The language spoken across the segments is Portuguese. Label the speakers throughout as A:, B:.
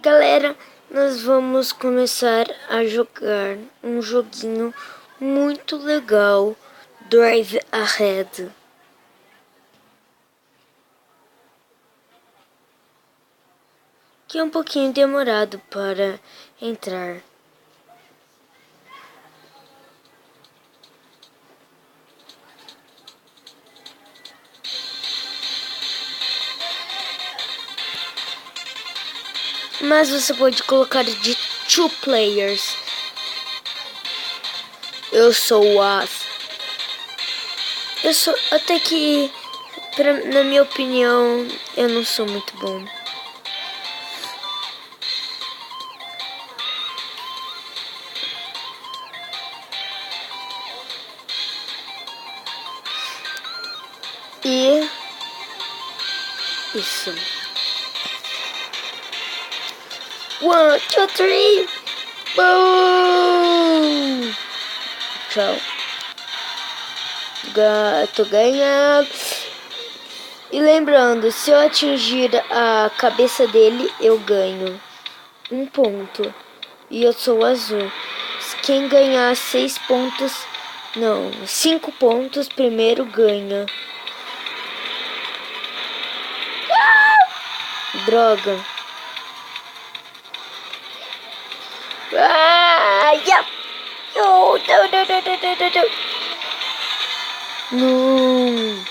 A: Galera, nós vamos começar a jogar um joguinho muito legal, Drive Ahead. Que é um pouquinho demorado para entrar. Mas você pode colocar de 2 players. Eu sou o As. Eu sou até que, na minha opinião, eu não sou muito bom. E isso. 1, 2, 3. Boom! Tchau. Tô ganhando. E lembrando, se eu atingir a cabeça dele, eu ganho 1 ponto. E eu sou azul. Quem ganhar 6 pontos... Não, 5 pontos primeiro ganha. Droga. Yeah. Oh, não.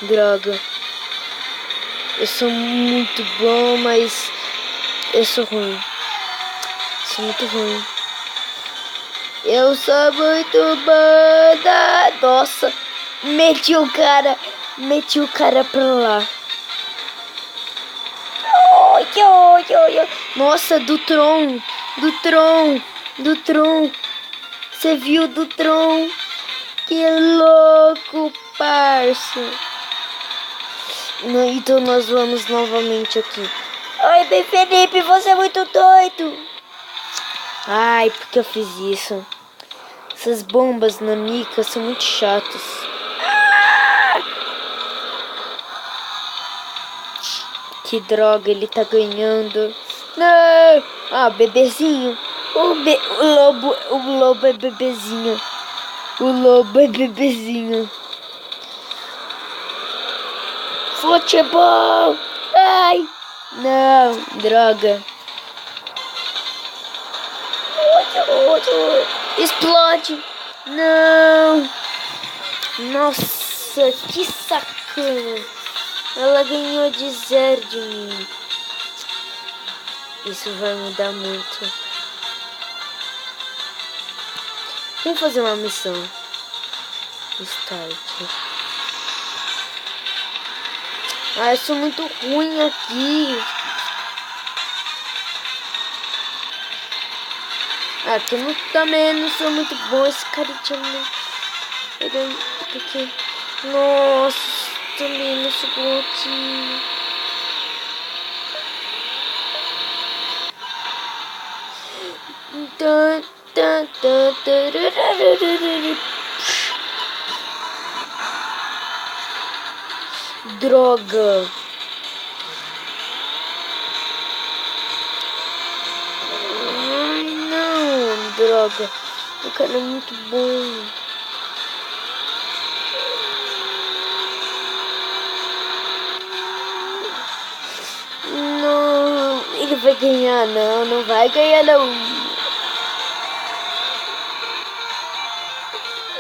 A: Droga. Eu sou muito bom, mas eu sou ruim. Sou muito ruim. Eu sou muito banda. Nossa, meti o cara pra lá. Nossa, do Tron. Você viu do Tron? Que louco, parça. Então nós vamos novamente aqui. Oi, bem Felipe, você é muito doido. Ai, por que eu fiz isso? Essas bombas na mica são muito chatas. Que droga, ele tá ganhando. Não! Ah, bebezinho. O lobo é bebezinho. O lobo é bebezinho. Futebol! Ai! Não, droga. Explode! Não! Nossa, que sacana! Ela ganhou de 0 de mim. Isso vai mudar muito. Vamos fazer uma missão. Start. Ah, eu sou muito ruim aqui. Aqui eu também não sou muito bom. Esse cara tinha porque... Nossa, também não sou bom aqui. Droga. Ai, não, droga. O cara é muito bom. Não, ele vai ganhar, não vai ganhar, não.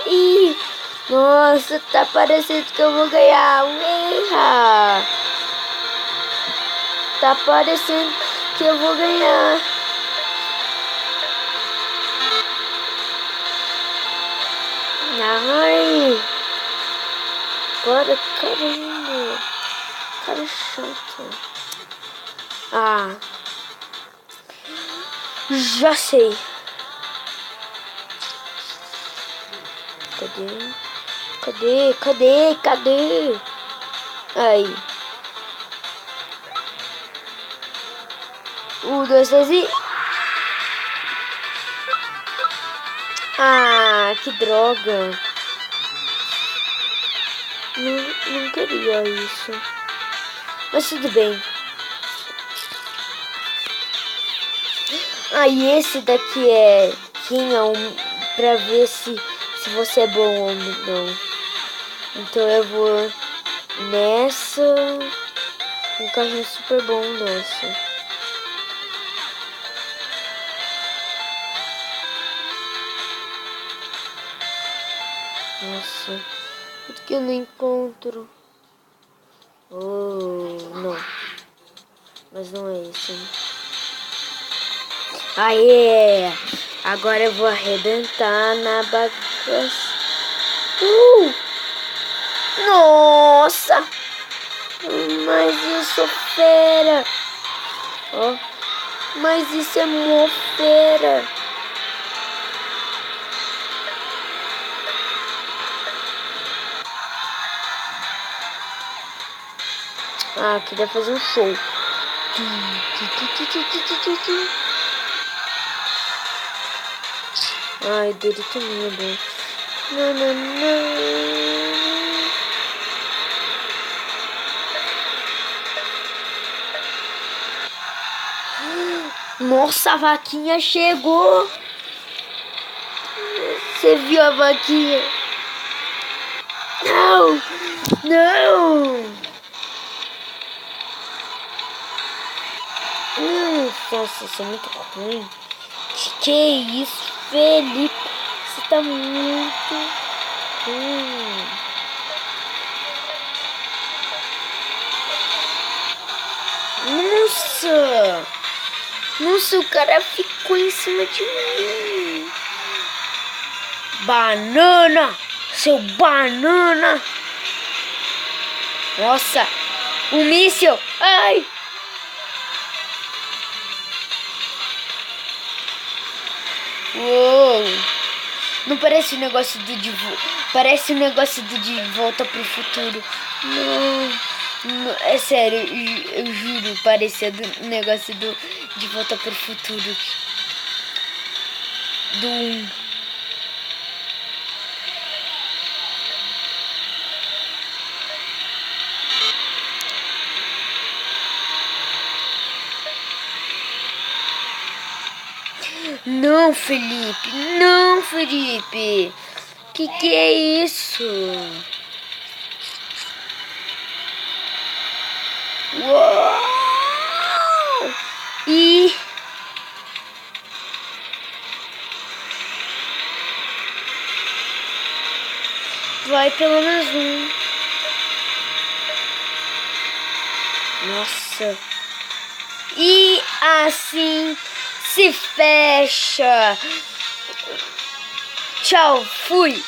A: Ih, nossa, tá parecendo que eu vou ganhar. Tá parecendo que eu vou ganhar. Ai, agora, caramba. Cara chato. Ah, já sei. Cadê? Aí. 1, 2, 3 e... Ah, que droga. Não queria isso. Mas tudo bem. Aí esse daqui é quem é um pra ver se você é bom ou não. Então eu vou nessa. Um carrinho super bom nessa. Nossa, por que eu não encontro? Oh, não. Mas não é isso. Aê! Agora eu vou arrebentar na bagaça. Nossa! Mas eu sou fera! Ó, mas isso é mó fera! Ah, queria fazer um show. Ai, Dorito medo. Não, não, não. Nossa, a vaquinha chegou. Você viu a vaquinha? Não, não. Nossa, isso é muito ruim. Que é isso, Felipe? Você tá muito ruim. Nossa! Nossa, o cara ficou em cima de mim. Banana! Seu banana! Nossa! O míssil! Ai! Uou! Não parece o negócio do parece o negócio do De Volta pro Futuro. Não, é sério, eu juro, parecia do negócio do De Volta pro Futuro. Do 1. Não, Felipe, não, Felipe. Que é isso? Uou! E vai pelo menos um. Nossa. E assim se fecha. Tchau, fui.